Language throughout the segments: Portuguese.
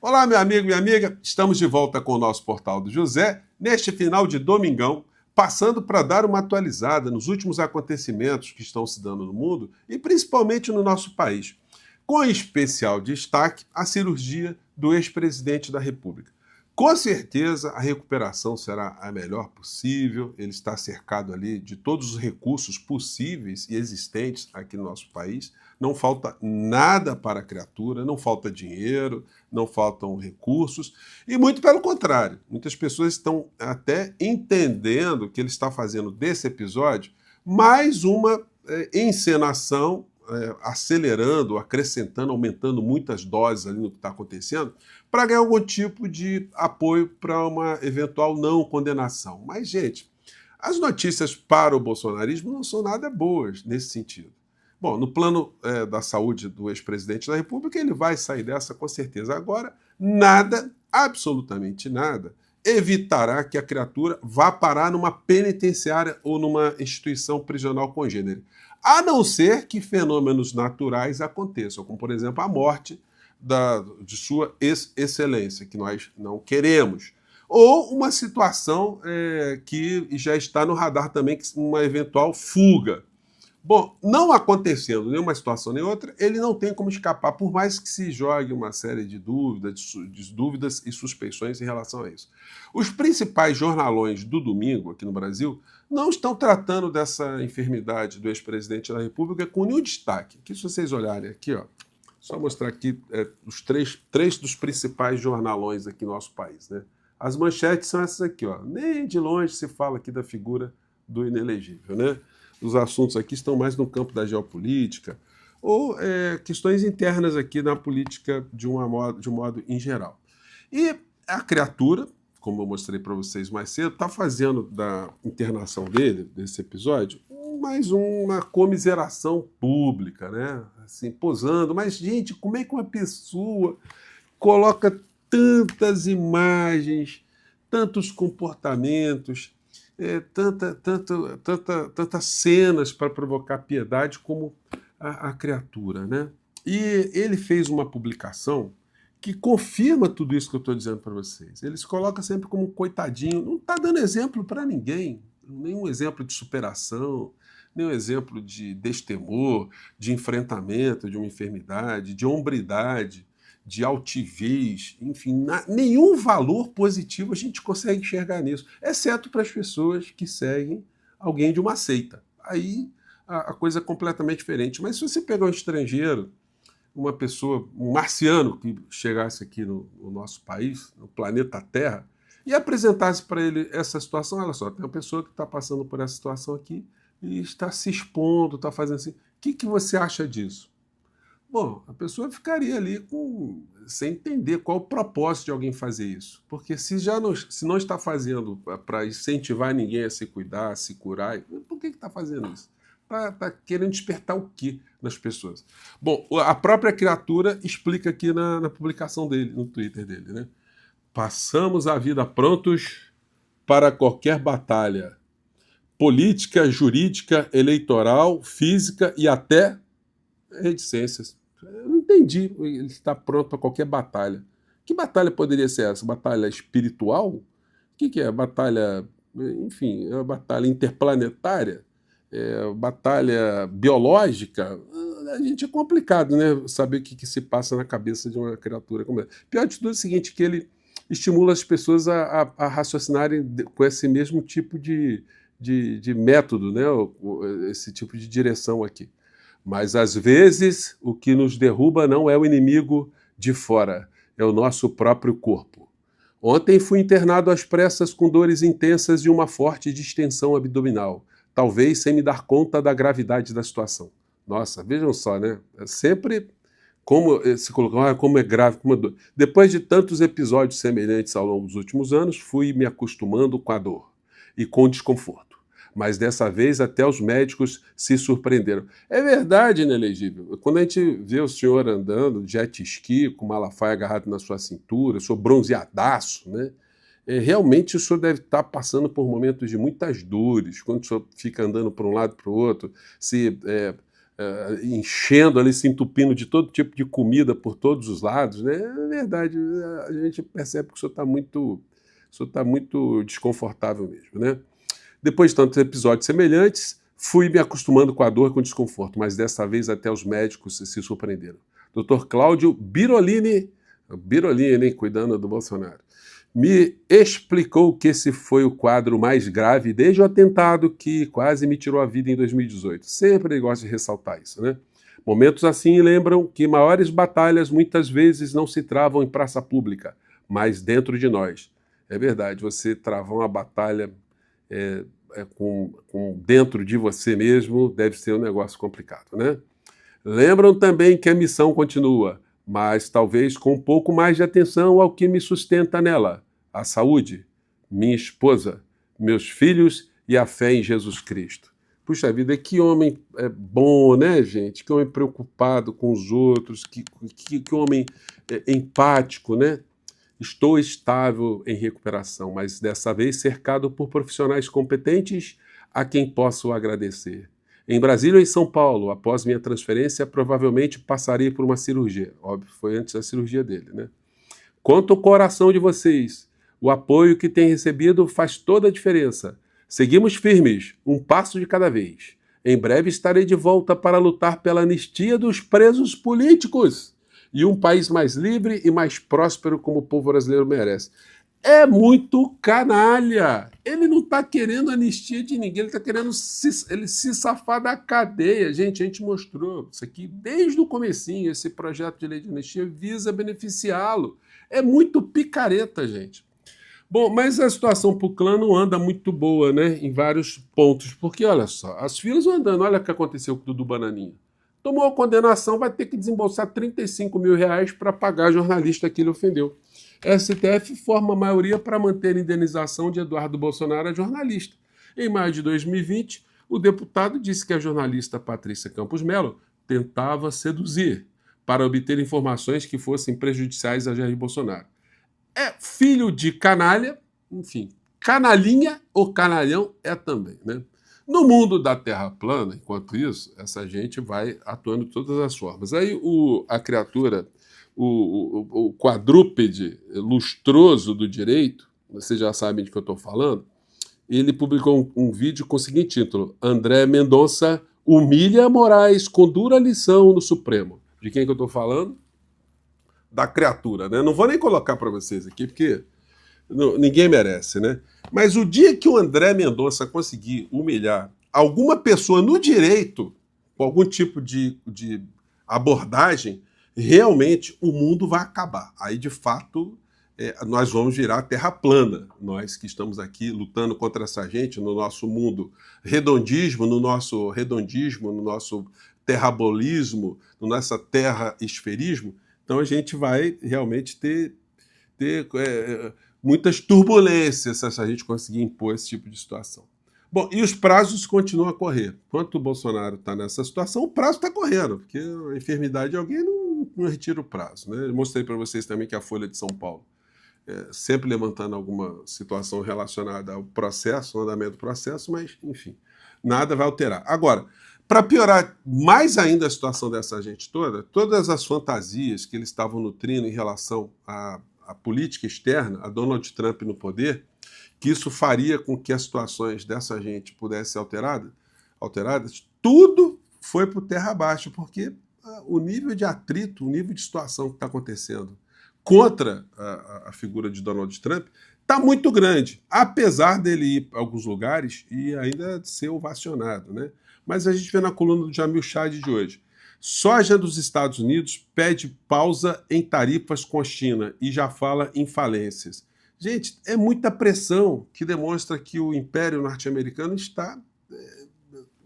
Olá, meu amigo, minha amiga. Estamos de volta com o nosso Portal do José, neste final de domingão, passando para dar uma atualizada nos últimos acontecimentos que estão se dando no mundo e principalmente no nosso país. Com especial destaque a cirurgia do ex-presidente da República. Com certeza a recuperação será a melhor possível, ele está cercado ali de todos os recursos possíveis e existentes aqui no nosso país. Não falta nada para a criatura, não falta dinheiro, não faltam recursos, e muito pelo contrário. Muitas pessoas estão até entendendo que ele está fazendo desse episódio mais uma encenação, acelerando, acrescentando, aumentando muitas doses ali no que está acontecendo, para ganhar algum tipo de apoio para uma eventual não condenação. Mas, gente, as notícias para o bolsonarismo não são nada boas nesse sentido. Bom, no plano da saúde do ex-presidente da República, ele vai sair dessa com certeza. Agora, nada, absolutamente nada, evitará que a criatura vá parar numa penitenciária ou numa instituição prisional congênere. A não ser que fenômenos naturais aconteçam, como, por exemplo, a morte de sua excelência, que nós não queremos. Ou uma situação que já está no radar também, uma eventual fuga. Bom, não acontecendo nenhuma situação nem outra, ele não tem como escapar, por mais que se jogue uma série de dúvidas e suspeições em relação a isso. Os principais jornalões do domingo aqui no Brasil não estão tratando dessa enfermidade do ex-presidente da República com nenhum destaque. Aqui, se vocês olharem aqui, ó, só mostrar aqui os três dos principais jornalões aqui no nosso país, né? As manchetes são essas aqui, ó. Nem de longe se fala aqui da figura do inelegível, né? Os assuntos aqui estão mais no campo da geopolítica ou questões internas aqui na política de um modo em geral. E a criatura, como eu mostrei para vocês mais cedo, está fazendo da internação dele, desse episódio, mais uma comiseração pública, né? Assim, posando. Mas, gente, como é que uma pessoa coloca tantas imagens, tantos comportamentos, tantas cenas para provocar piedade como a criatura, né? E ele fez uma publicação que confirma tudo isso que eu estou dizendo para vocês. Ele se coloca sempre como um coitadinho, não está dando exemplo para ninguém, nenhum exemplo de superação, nenhum exemplo de destemor, de enfrentamento de uma enfermidade, de hombridade, de altivez, enfim, nenhum valor positivo a gente consegue enxergar nisso, exceto para as pessoas que seguem alguém de uma seita. Aí a coisa é completamente diferente. Mas se você pegar um estrangeiro, uma pessoa, um marciano que chegasse aqui no nosso país, no planeta Terra, e apresentasse para ele essa situação, olha só, tem uma pessoa que está passando por essa situação aqui e está se expondo, está fazendo assim, o que você acha disso? Bom, a pessoa ficaria ali sem entender qual o propósito de alguém fazer isso. Porque se não está fazendo para incentivar ninguém a se cuidar, a se curar, por que está fazendo isso? Está querendo despertar o quê nas pessoas? Bom, a própria criatura explica aqui na publicação dele, no Twitter dele, né? Passamos a vida prontos para qualquer batalha. Política, jurídica, eleitoral, física e até reticências. Eu não entendi. Ele está pronto para qualquer batalha. Que batalha poderia ser essa? Batalha espiritual? O que é? Batalha, enfim, é uma batalha interplanetária? Batalha biológica? A gente é complicado, né? Saber o que se passa na cabeça de uma criatura como essa. Pior de tudo é o seguinte, que ele estimula as pessoas a raciocinarem com esse mesmo tipo de método, né? Esse tipo de direção aqui. Mas, às vezes, o que nos derruba não é o inimigo de fora, é o nosso próprio corpo. Ontem fui internado às pressas com dores intensas e uma forte distensão abdominal, talvez sem me dar conta da gravidade da situação. Nossa, vejam só, né? É sempre como se colocar, como é grave, como é dor. Depois de tantos episódios semelhantes ao longo dos últimos anos, fui me acostumando com a dor e com o desconforto. Mas dessa vez até os médicos se surpreenderam. É verdade, inelegível. Quando a gente vê o senhor andando de jet ski, com o Malafaia agarrado na sua cintura, o senhor bronzeadaço, né? Realmente o senhor deve estar passando por momentos de muitas dores, quando o senhor fica andando para um lado e para o outro, se enchendo ali, se entupindo de todo tipo de comida por todos os lados, né? É verdade, a gente percebe que o senhor está muito desconfortável mesmo, né? Depois de tantos episódios semelhantes, fui me acostumando com a dor e com o desconforto, mas dessa vez até os médicos se surpreenderam. Dr. Cláudio Birolini, hein, cuidando do Bolsonaro, me explicou que esse foi o quadro mais grave desde o atentado que quase me tirou a vida em 2018. Sempre ele gosta de ressaltar isso, né? Momentos assim lembram que maiores batalhas muitas vezes não se travam em praça pública, mas dentro de nós. É verdade, você travar uma batalha com dentro de você mesmo deve ser um negócio complicado, né? Lembram também que a missão continua, mas talvez com um pouco mais de atenção ao que me sustenta nela: a saúde, minha esposa, meus filhos e a fé em Jesus Cristo. Puxa vida, que homem bom, né, gente? Que homem preocupado com os outros, que homem empático, né? Estou estável em recuperação, mas dessa vez cercado por profissionais competentes a quem posso agradecer. Em Brasília ou em São Paulo, após minha transferência, provavelmente passarei por uma cirurgia. Óbvio, foi antes da cirurgia dele, né? Conto o coração de vocês. O apoio que tem recebido faz toda a diferença. Seguimos firmes, um passo de cada vez. Em breve estarei de volta para lutar pela anistia dos presos políticos e um país mais livre e mais próspero como o povo brasileiro merece. É muito canalha. Ele não está querendo anistia de ninguém, ele está querendo se safar da cadeia. Gente, a gente mostrou isso aqui desde o comecinho. Esse projeto de lei de anistia visa beneficiá-lo. É muito picareta, gente. Bom, mas a situação para o clã não anda muito boa, né? Em vários pontos. Porque, olha só, as filas vão andando. Olha o que aconteceu com o Dudu Bananinha. Tomou a condenação, vai ter que desembolsar R$35 mil para pagar a jornalista que ele ofendeu. A STF forma a maioria para manter a indenização de Eduardo Bolsonaro a jornalista. Em maio de 2020, o deputado disse que a jornalista Patrícia Campos Melo tentava seduzir para obter informações que fossem prejudiciais a Jair Bolsonaro. É filho de canalha, enfim, canalinha ou canalhão é também, né? No mundo da Terra plana, enquanto isso, essa gente vai atuando de todas as formas. Aí a criatura, o quadrúpede lustroso do direito, vocês já sabem de que eu estou falando, ele publicou um vídeo com o seguinte título: André Mendonça humilha Moraes com dura lição no Supremo. De quem que eu estou falando? Da criatura, né? Não vou nem colocar para vocês aqui, porque ninguém merece, né? Mas o dia que o André Mendonça conseguir humilhar alguma pessoa no direito, com algum tipo de abordagem, realmente o mundo vai acabar. Aí, de fato, nós vamos virar terra plana. Nós que estamos aqui lutando contra essa gente no nosso mundo redondismo, no nosso terrabolismo, no nosso terra-esferismo. Então a gente vai realmente ter muitas turbulências se a gente conseguir impor esse tipo de situação. Bom, e os prazos continuam a correr. Enquanto o Bolsonaro está nessa situação, o prazo está correndo, porque a enfermidade de alguém não retira o prazo, né? Eu mostrei para vocês também que a Folha de São Paulo, sempre levantando alguma situação relacionada ao processo, ao andamento do processo, mas, enfim, nada vai alterar. Agora, para piorar mais ainda a situação dessa gente toda, todas as fantasias que eles estavam nutrindo em relação à política externa, a Donald Trump no poder, que isso faria com que as situações dessa gente pudessem ser alteradas, tudo foi por terra abaixo, porque o nível de atrito, o nível de situação que está acontecendo contra a figura de Donald Trump está muito grande, apesar dele ir para alguns lugares e ainda ser ovacionado, né? Mas a gente vê na coluna do Jamil Chad de hoje. Soja dos Estados Unidos pede pausa em tarifas com a China e já fala em falências. Gente, é muita pressão que demonstra que o Império Norte-Americano está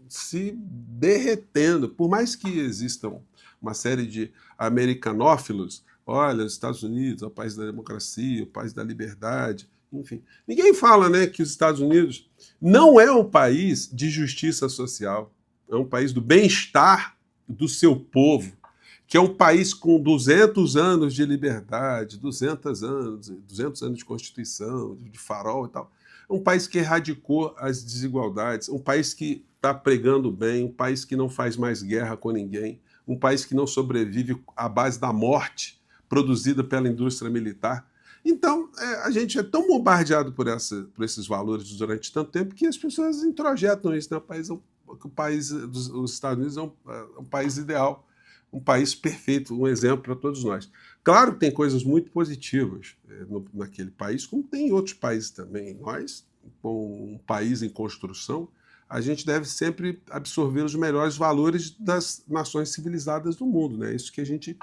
se derretendo. Por mais que existam uma série de americanófilos, olha, os Estados Unidos é o país da democracia, o país da liberdade, enfim. Ninguém fala, né, que os Estados Unidos não é um país de justiça social, é um país do bem-estar do seu povo, que é um país com 200 anos de liberdade, 200 anos de Constituição, de farol e tal. É um país que erradicou as desigualdades, um país que está pregando bem, um país que não faz mais guerra com ninguém, um país que não sobrevive à base da morte produzida pela indústria militar. Então, a gente é tão bombardeado por esses valores durante tanto tempo que as pessoas introjetam isso, né? O país dos Estados Unidos é um país ideal, um país perfeito, um exemplo para todos nós. Claro que tem coisas muito positivas naquele país, como tem em outros países também. Nós, com um país em construção, a gente deve sempre absorver os melhores valores das nações civilizadas do mundo, né? Isso que a gente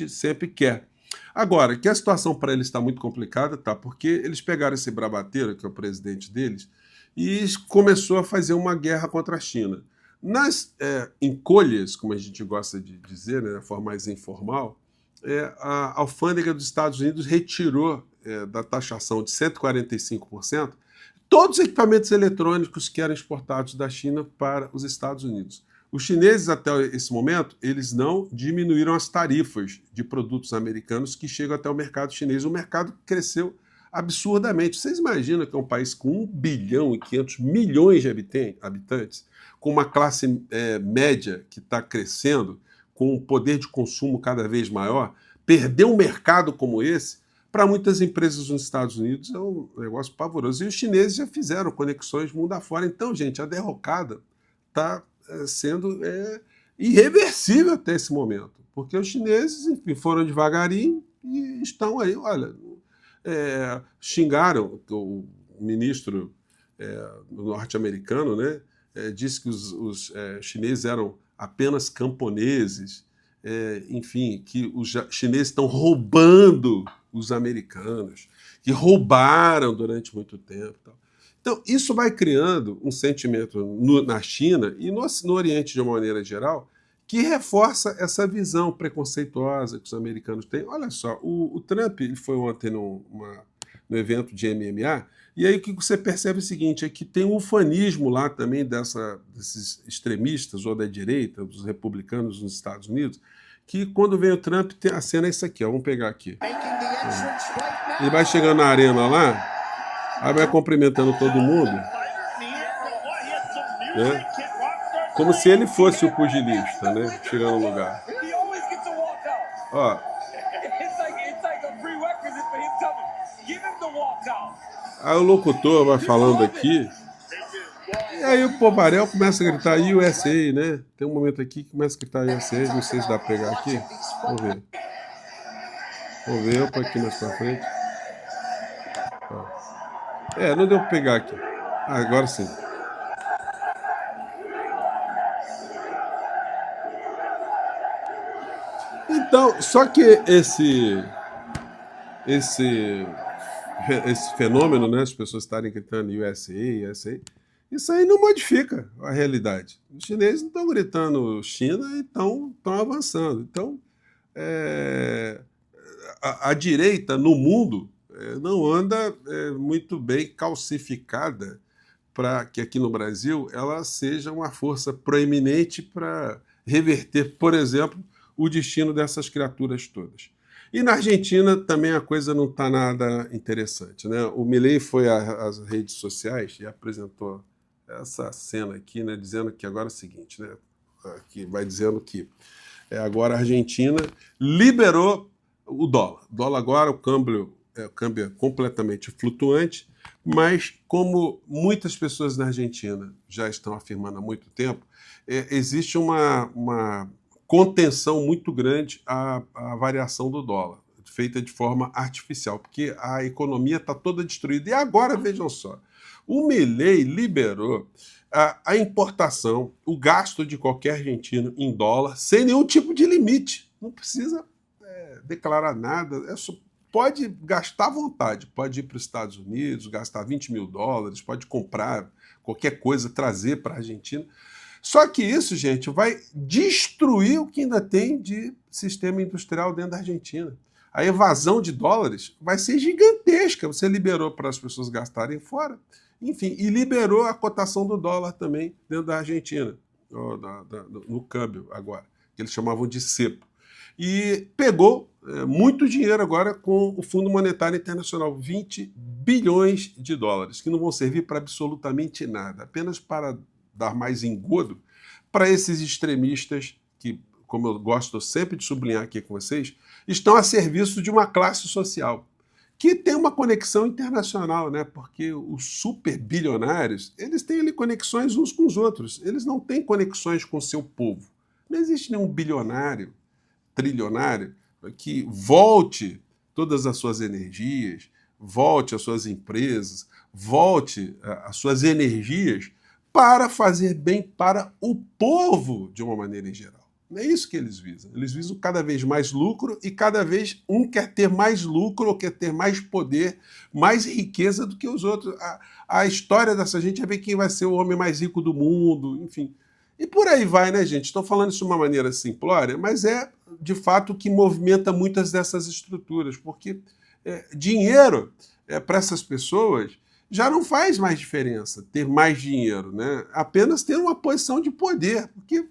sempre quer. Agora, que a situação para eles está muito complicada, tá? Porque eles pegaram esse Bravateiro, que é o presidente deles, e começou a fazer uma guerra contra a China. Nas encolhas, como a gente gosta de dizer, né, de forma mais informal, a alfândega dos Estados Unidos retirou da taxação de 145% todos os equipamentos eletrônicos que eram exportados da China para os Estados Unidos. Os chineses, até esse momento, eles não diminuíram as tarifas de produtos americanos que chegam até o mercado chinês. O mercado cresceu absurdamente. Vocês imaginam que é um país com 1 bilhão e 500 milhões de habitantes, com uma classe média que está crescendo, com um poder de consumo cada vez maior, perder um mercado como esse, para muitas empresas nos Estados Unidos é um negócio pavoroso. E os chineses já fizeram conexões mundo afora. Então, gente, a derrocada está sendo irreversível até esse momento, porque os chineses, enfim, foram devagarinho e estão aí, olha, xingaram o ministro norte-americano, né? Disse que os chineses eram apenas camponeses, enfim, que os chineses estão roubando os americanos, que roubaram durante muito tempo. Tal. Então, isso vai criando um sentimento na China e no Oriente, de uma maneira geral, que reforça essa visão preconceituosa que os americanos têm. Olha só, o Trump ele foi ontem no evento de MMA, e aí o que você percebe é o seguinte, é que tem um ufanismo lá também desses extremistas ou da direita, dos republicanos nos Estados Unidos, que quando vem o Trump, a cena é isso aqui, ó, vamos pegar aqui. Ele vai chegando na arena lá, aí vai cumprimentando todo mundo, né? Como se ele fosse o pugilista, né? Chegando no lugar. Ó. Aí o locutor vai falando aqui, e aí o Povarel começa a gritar USA, né? Tem um momento aqui que começa a gritar USA, não sei se dá pra pegar aqui. Vamos ver. Vamos ver, eu aqui mais pra frente. Ó. Não deu pra pegar aqui. Agora sim. Então, só que esse fenômeno, né, as pessoas estarem gritando USA, USA, isso aí não modifica a realidade. Os chineses não estão gritando China e estão avançando. Então, a direita no mundo não anda muito bem calcificada para que aqui no Brasil ela seja uma força proeminente para reverter, por exemplo, o destino dessas criaturas todas. E na Argentina também a coisa não está nada interessante, né? O Milei foi às redes sociais e apresentou essa cena aqui, né, dizendo que agora é o seguinte, né? Que vai dizendo que agora a Argentina liberou o dólar. O dólar agora, o câmbio é completamente flutuante, mas como muitas pessoas na Argentina já estão afirmando há muito tempo, existe uma contenção muito grande à variação do dólar, feita de forma artificial, porque a economia está toda destruída. E agora, vejam só, o Milei liberou a importação, o gasto de qualquer argentino em dólar, sem nenhum tipo de limite. Não precisa declarar nada, pode gastar à vontade, pode ir para os Estados Unidos, gastar $20 mil, pode comprar qualquer coisa, trazer para a Argentina. Só que isso, gente, vai destruir o que ainda tem de sistema industrial dentro da Argentina. A evasão de dólares vai ser gigantesca. Você liberou para as pessoas gastarem fora, enfim, e liberou a cotação do dólar também dentro da Argentina, no câmbio agora, que eles chamavam de cepo. E pegou muito dinheiro agora com o Fundo Monetário Internacional, $20 bilhões, que não vão servir para absolutamente nada, apenas para dar mais engodo para esses extremistas que, como eu gosto sempre de sublinhar aqui com vocês, estão a serviço de uma classe social que tem uma conexão internacional, né? Porque os super bilionários, eles têm ali conexões uns com os outros, eles não têm conexões com o seu povo. Não existe nenhum bilionário, trilionário, que volte todas as suas energias, volte as suas empresas, volte as suas energias para fazer bem para o povo de uma maneira em geral. Não é isso que eles visam. Eles visam cada vez mais lucro e cada vez um quer ter mais lucro ou quer ter mais poder, mais riqueza do que os outros. A história dessa gente é ver quem vai ser o homem mais rico do mundo, enfim. E por aí vai, né, gente? Estou falando isso de uma maneira simplória, mas é, de fato, o que movimenta muitas dessas estruturas, porque dinheiro, para essas pessoas, já não faz mais diferença ter mais dinheiro, né? Apenas ter uma posição de poder, porque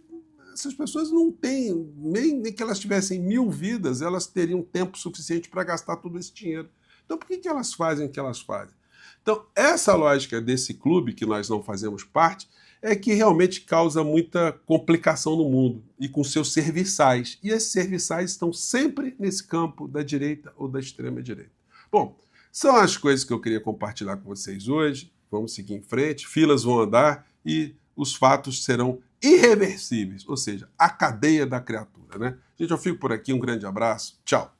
essas pessoas não têm, nem que elas tivessem 1000 vidas, elas teriam tempo suficiente para gastar todo esse dinheiro. Então, por que elas fazem o que elas fazem? Então, essa lógica desse clube, que nós não fazemos parte, é que realmente causa muita complicação no mundo e com seus serviçais. E esses serviçais estão sempre nesse campo da direita ou da extrema-direita. Bom, são as coisas que eu queria compartilhar com vocês hoje. Vamos seguir em frente, filas vão andar e os fatos serão irreversíveis, ou seja, a cadeia da criatura, né? Gente, eu fico por aqui, um grande abraço, tchau!